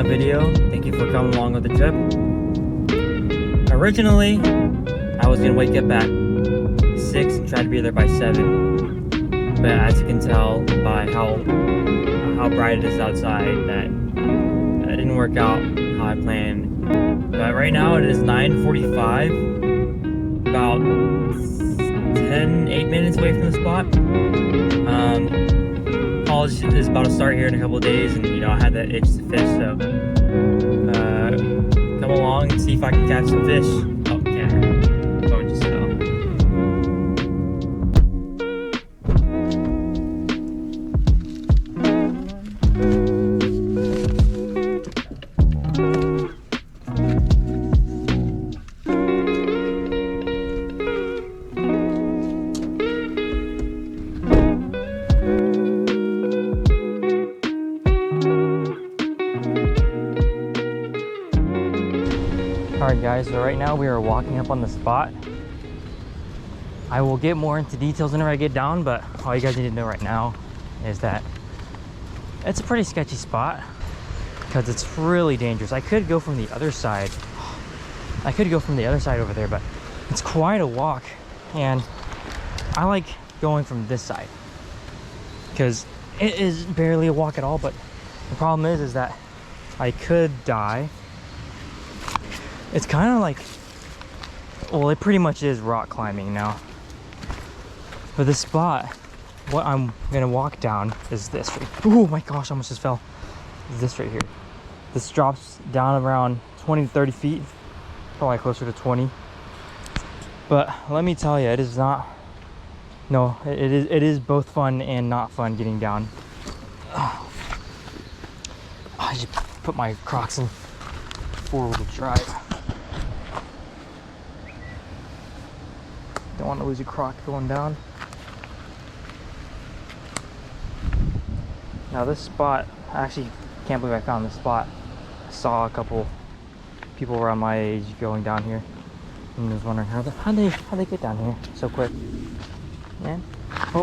the video. Thank you for coming along with the trip. Originally, I was gonna wake up at 6 and try to be there by 7. But as you can tell by how bright it is outside, that it didn't work out how I planned. But right now it is 9:45, about 8 minutes away from the spot. College is about to start here in a couple of days, and you know I had that itch to fish, so come along and see if I can catch some fish. Oh, camera. Phone just fell. Alright guys, so right now we are walking up on the spot. I will get more into details whenever I get down, but all you guys need to know right now is that it's a pretty sketchy spot because it's really dangerous. I could go from the other side. I could go from the other side over there, but it's quite a walk, and I like going from this side because it is barely a walk at all. But the problem is that I could die. It's kind of like, well, it pretty much is rock climbing now. But this spot, what I'm gonna walk down is this right. Oh my gosh, I almost just fell. This right here. This drops down around 20 to 30 feet, probably closer to 20. But let me tell you, it is not. No, it is both fun and not fun getting down. Oh, I just put my Crocs in four-wheel drive. Don't want to lose a Croc going down. Now this spot, I actually can't believe I found this spot. I saw a couple people around my age going down here, and I was wondering how they get down here so quick. And oh,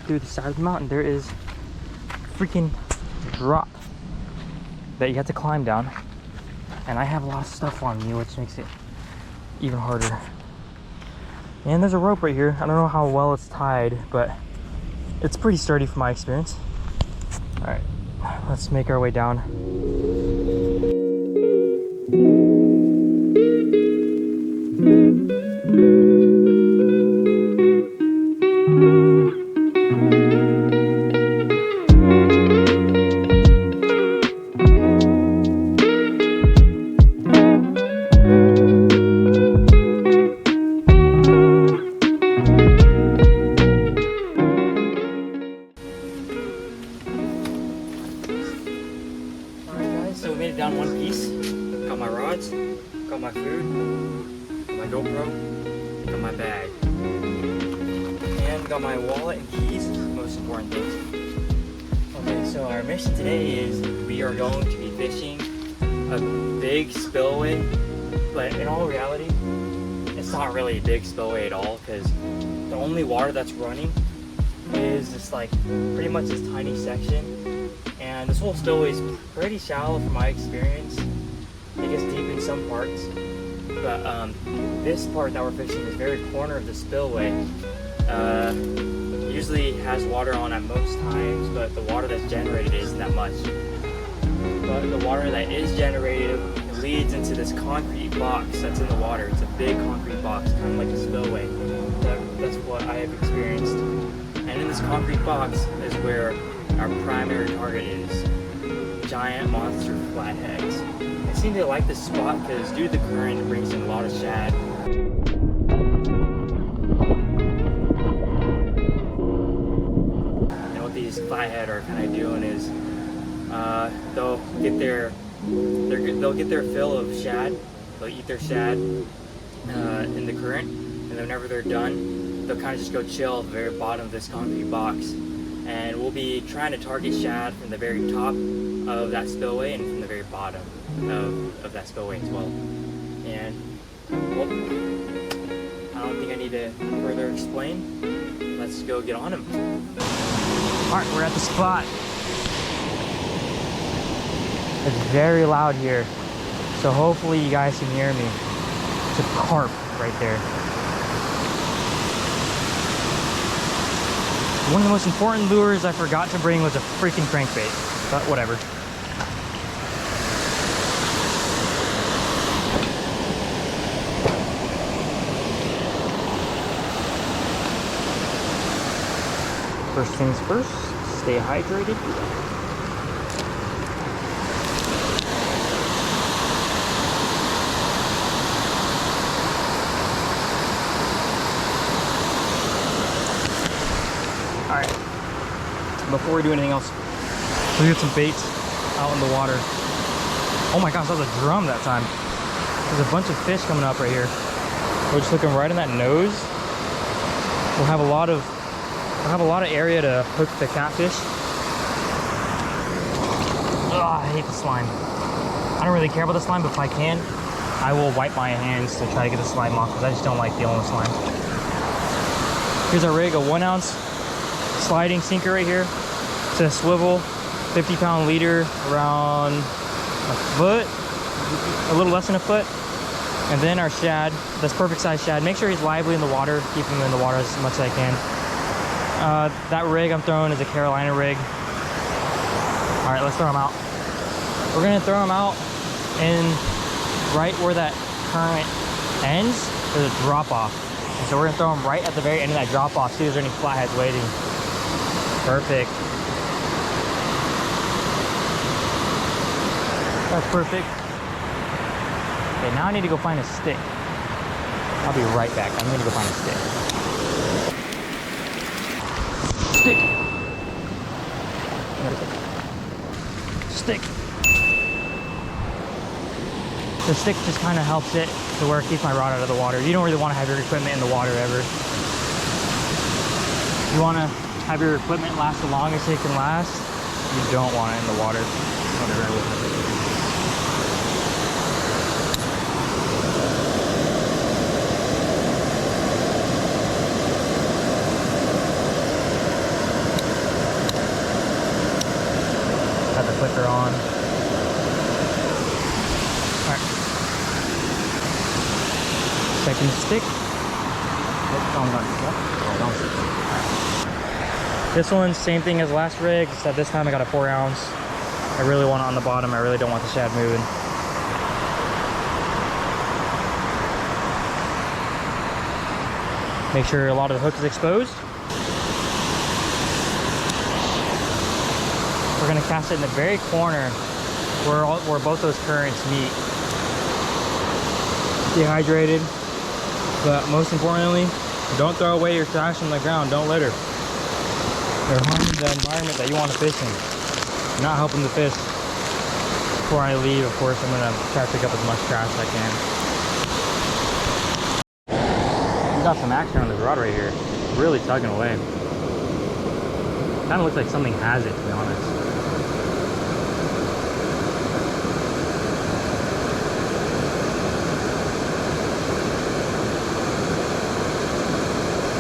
through the side of the mountain there is a freaking drop that you have to climb down, and I have a lot of stuff on me, which makes it even harder. And there's a rope right here. I don't know how well it's tied, but it's pretty sturdy from my experience. All right, let's make our way down. So we made it down one piece. Got my rods, got my food, got my GoPro, got my bag, and got my wallet and keys, most important things. Okay, so our mission today is we are going to be fishing a big spillway, but in all reality, it's not really a big spillway at all, because the only water that's running is this like pretty much this tiny section. And this whole spillway is pretty shallow from my experience. It gets deep in some parts, but this part that we're fishing is very corner of the spillway. Usually has water on at most times, but the water that's generated isn't that much. But the water that is generated leads into this concrete box that's in the water. It's a big concrete box, kind of like a spillway. That's what I have experienced. And in this concrete box is where our primary target is giant monster flatheads. I seem to like this spot because due to the current, it brings in a lot of shad. And what these flathead are kind of doing is they'll get their fill of shad. They'll eat their shad in the current, and then whenever they're done, they'll kind of just go chill at the very bottom of this concrete box. And we'll be trying to target shad from the very top of that spillway and from the very bottom of that spillway as well. And well, I don't think I need to further explain. Let's go get on them. Alright, we're at the spot. It's very loud here. So hopefully you guys can hear me. It's a carp right there. One of the most important lures I forgot to bring was a freaking crankbait, but whatever. First things first, stay hydrated. Alright, before we do anything else, let's get some bait out in the water. Oh my gosh, that was a drum that time. There's a bunch of fish coming up right here. We're just looking right in that nose. We'll have a lot of area to hook the catfish. Ugh, I hate the slime. I don't really care about the slime, but if I can, I will wipe my hands to try to get the slime off because I just don't like dealing with slime. Here's our rig, a 1 ounce sliding sinker right here. It's a swivel, 50-pound leader, around a foot, a little less than a foot. And then our shad, this perfect size shad. Make sure he's lively in the water, keep him in the water as much as I can. That rig I'm throwing is a Carolina rig. All right, let's throw them out. We're gonna throw them out, and right where that current ends, there's a drop off. And so we're gonna throw them right at the very end of that drop off, see if there's any flatheads waiting. Perfect. That's perfect. Okay, now I need to go find a stick. I'll be right back. I'm gonna go find a stick. Stick. The stick just kind of helps it to where it keeps my rod out of the water. You don't really want to have your equipment in the water ever. You want to have your equipment last the longest it can last. You don't want it in the water. Got the clicker on. Alright. Second stick. This one's same thing as last rig, except this time I got a 4 ounce. I really want it on the bottom. I really don't want the shad moving. Make sure a lot of the hook is exposed. We're gonna cast it in the very corner where both those currents meet. Stay hydrated, but most importantly, don't throw away your trash on the ground. Don't litter. They're harming the environment that you want to fish in. You're not helping the fish. Before I leave, of course, I'm gonna try to pick up as much trash as I can. We got some action on this rod right here. Really tugging away. Kind of looks like something has it, to be honest.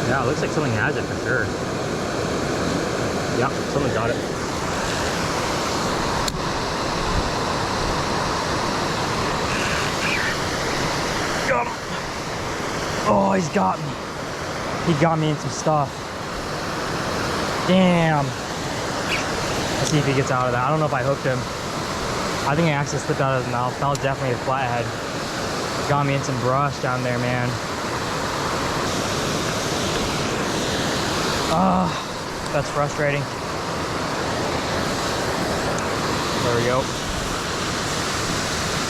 Yeah, it looks like something has it for sure. Yep, someone got it. Got him. Oh, he's got me. He got me in some stuff. Damn. Let's see if he gets out of that. I don't know if I hooked him. I think I actually slipped out of his mouth. That was definitely a flathead. Got me in some brush down there, man. That's frustrating. There we go.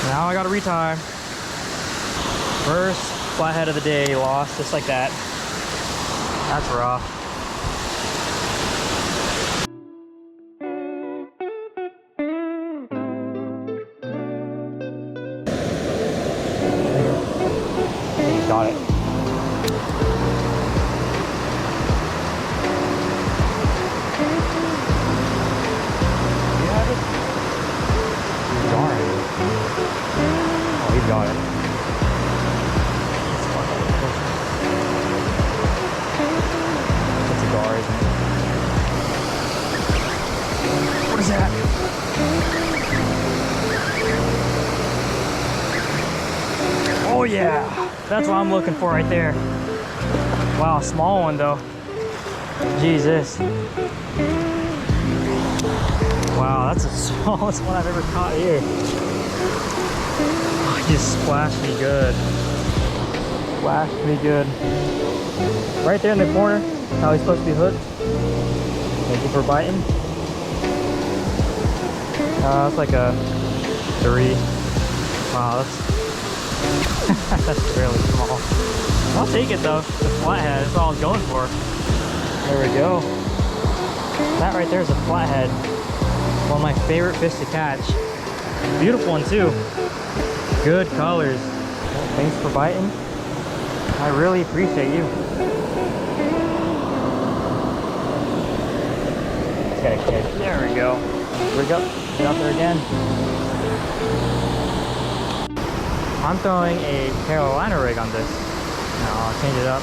Now I gotta retie. First flathead of the day lost, just like that. That's rough. He got it. Oh, he got it. That's a gar, isn't it? What is that? Oh yeah, that's what I'm looking for right there. Wow, small one though. Jesus. Wow, that's the smallest one I've ever caught here. Oh, he just splashed me good. Splashed me good. Right there in the corner, how he's supposed to be hooked. Thank you for biting. That's like a 3. Wow, that's that's really small. I'll take it though. The flathead, that's all I was going for. There we go. That right there is a flathead. One of my favorite fish to catch. Beautiful one too. Good colors. Well, thanks for biting. I really appreciate you. It's got a kick. There we go. Rig up. Get out there again. I'm throwing a Carolina rig on this. Now I'll change it up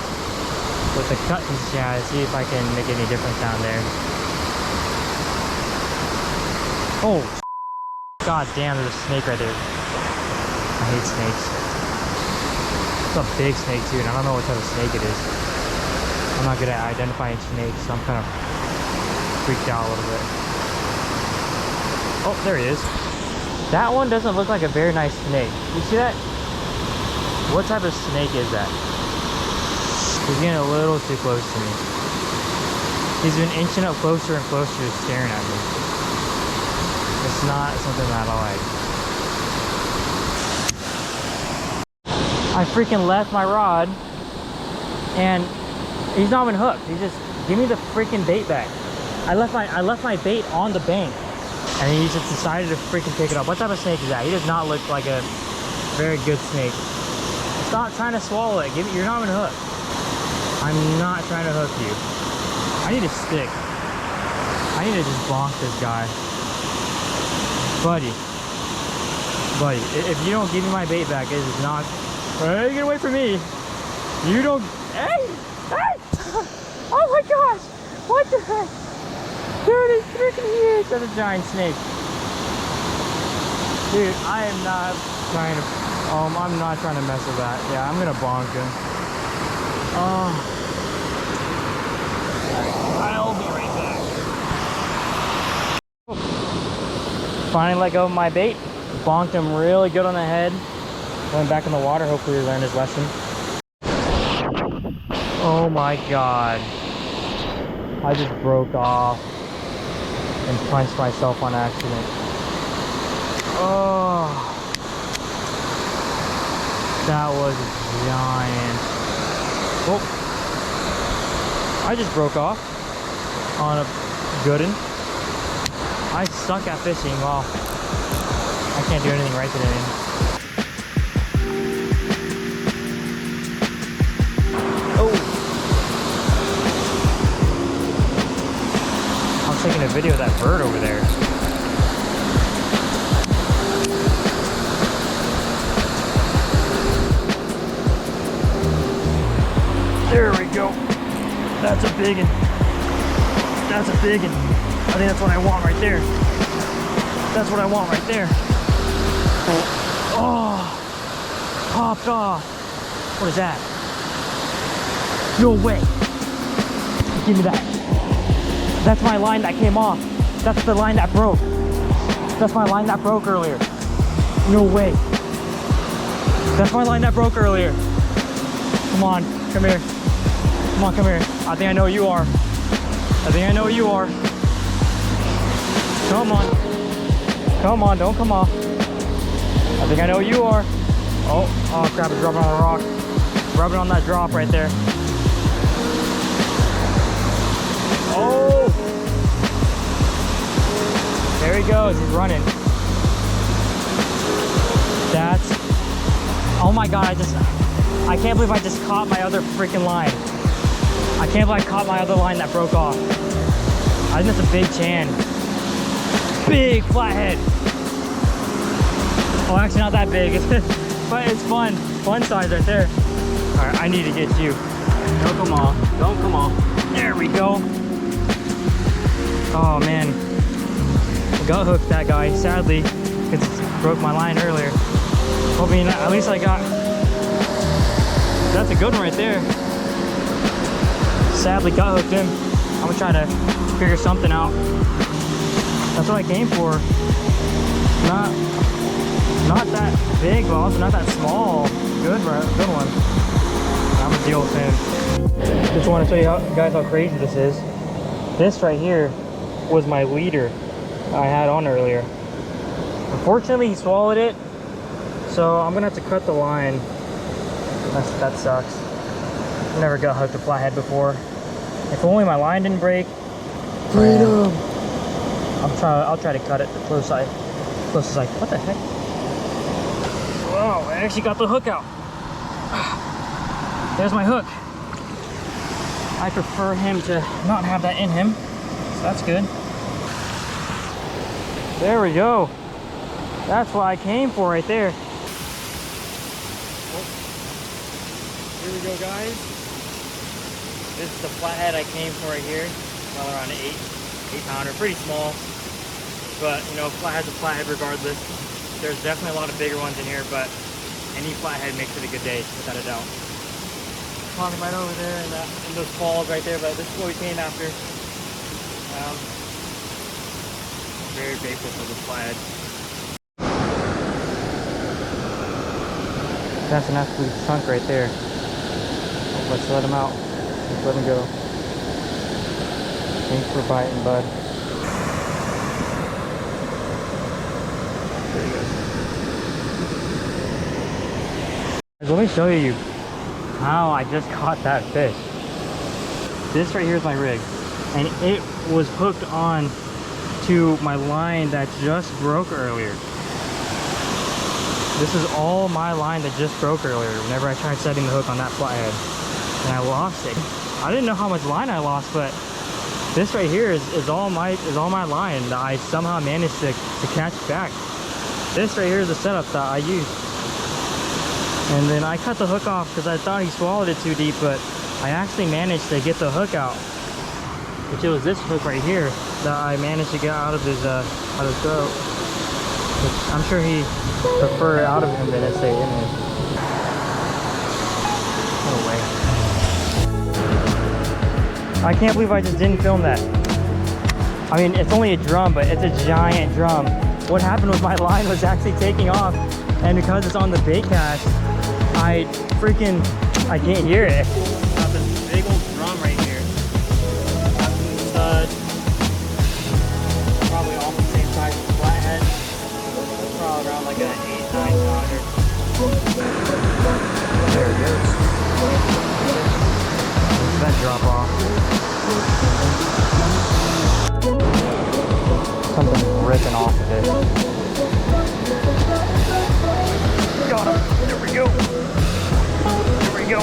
with the cut and shad, see if I can make any difference down there. Oh, god damn, there's a snake right there. I hate snakes. It's a big snake too, and I don't know what type of snake it is. I'm not good at identifying snakes, so I'm kind of freaked out a little bit. Oh, there he is. That one doesn't look like a very nice snake. You see that? What type of snake is that? He's getting a little too close to me. He's been inching up closer and closer, staring at me. It's not something that I like. I freaking left my rod and he's not even hooked. He's just, give me the freaking bait back. I left my bait on the bank and he just decided to freaking pick it up. What type of snake is that? He does not look like a very good snake. Stop trying to swallow it. You're not even hooked. I'm not trying to hook you. I need a stick. I need to just bonk this guy. Buddy, if you don't give me my bait back, it is not. Hey, get away from me! You don't. Hey! Oh my gosh! What the heck? Dude, it's freaking huge! That's a giant snake. Dude, I am not trying to. I'm not trying to mess with that. Yeah, I'm gonna bonk him. I'll be right back. Finally let go of my bait. Bonked him really good on the head. Went back in the water. Hopefully he learned his lesson. Oh my god. I just broke off and punched myself on accident. Oh. That was giant. Oh. I just broke off on a good one. I suck at fishing. Well, I can't do anything right today. Oh! I was taking a video of that bird over there. There we go. That's a big one. That's a big one. I think that's what I want right there. That's what I want right there. Oh, popped off. What is that? No way. Give me that. That's my line that came off. That's the line that broke. That's my line that broke earlier. No way. That's my line that broke earlier. Come on, come here. Come on, come here. I think I know who you are. I think I know who you are. Come on. Come on, don't come off. I think I know who you are. Oh crap, it's rubbing on a rock. Rubbing on that drop right there. Oh! There he goes, he's running. That's, oh my god, I can't believe I just caught my other freaking line. I can't believe I caught my other line that broke off. I think that's a big chan. Big flathead. Oh, actually not that big, but it's fun. Fun size right there. All right, I need to get you. Don't come off, don't come off. There we go. Oh man, I gut hooked that guy, sadly, because it broke my line earlier. Hoping at least I got That's a good one right there. Sadly gut hooked him. I'm gonna try to figure something out. That's what I came for. Not that big, but also not that small. Good one. I'm gonna deal with him. Just want to show you guys how crazy this is. This right here was my leader I had on earlier. Unfortunately, he swallowed it, so I'm gonna have to cut the line. That sucks. I've never gut hooked a flathead before. If only my line didn't break. Freedom. I'll try to cut it the closest I. What the heck? Whoa! I actually got the hook out. There's my hook. I prefer him to not have that in him, so that's good. There we go. That's what I came for right there. Here we go, guys. This is the flathead I came for right here. Well, around an 8-pounder, pretty small. But you know, flathead's a flathead regardless. There's definitely a lot of bigger ones in here, but any flathead makes it a good day, without a doubt. Climbing right over there in those falls right there, but this is what we came after. Very grateful for this flathead. That's an absolute chunk right there. Let's let him out. Let's let him go. Thanks for biting, bud. There he goes. Let me show you how I just caught that fish. This right here is my rig, and it was hooked on to my line that just broke earlier. This is all my line that just broke earlier whenever I tried setting the hook on that flathead, and I lost it. I didn't know how much line I lost, but this right here is all my line that I somehow managed to catch back. This right here is the setup that I used. And then I cut the hook off because I thought he swallowed it too deep, but I actually managed to get the hook out. Which it was this hook right here that I managed to get out of his throat. Which I'm sure he preferred out of him than it stayed in him. No way. I can't believe I just didn't film that. I mean, it's only a drum, but it's a giant drum. What happened was my line was actually taking off, and because it's on the bait cast, I can't hear it. Got this big old drum right here. Got some studs. Probably all the same size as the flathead. Probably around like an 8-9 pounder. There it goes. That drop off. Something ripping off of it. Got him. There we go. There we go.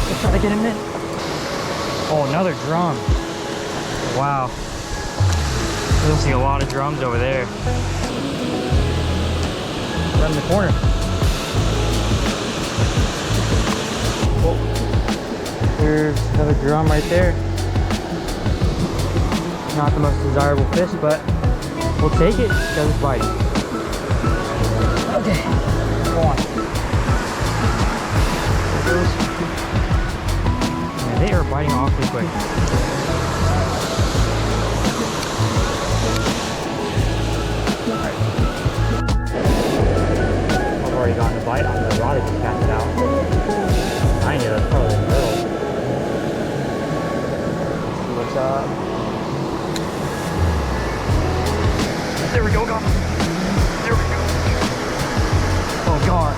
Let's try to get him in. Oh, another drum. Wow. You'll see a lot of drums over there. Right in the corner. Oh. There's another drum right there. Not the most desirable fish, but we'll take it because it's biting. Okay, go on. There it goes. Man, they are biting awfully quick. Alright. I've already gotten a bite on the rod I just cast it out. I knew that's probably a turtle. Let's see what's up. There we go, got him. There we go. Oh, gar.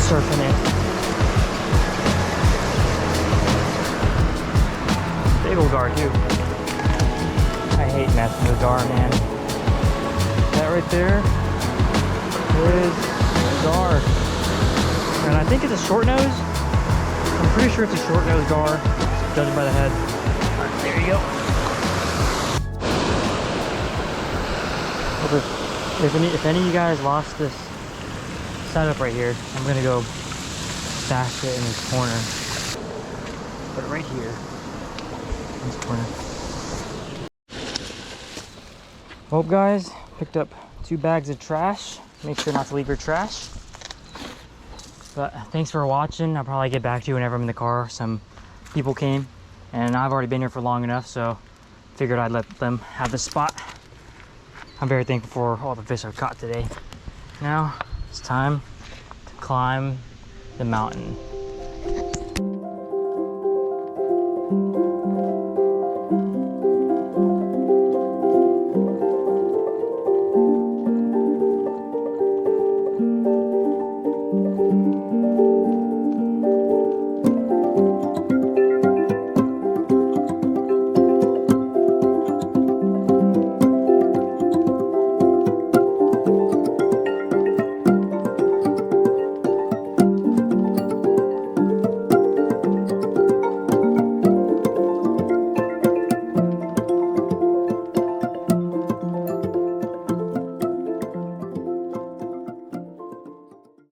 Surfing it. Big old gar, too. I hate messing with gar, man. That right there is gar. And I think it's a short nose. I'm pretty sure it's a short nose gar, judging by the head. All right, there you go. If any of you guys lost this setup right here, I'm gonna go stash it in this corner. Put it right here in this corner. Well, guys, picked up 2 bags of trash. Make sure not to leave your trash. But thanks for watching. I'll probably get back to you whenever I'm in the car. Some people came and I've already been here for long enough, so figured I'd let them have the spot. I'm very thankful for all the fish I've caught today. Now it's time to climb the mountain.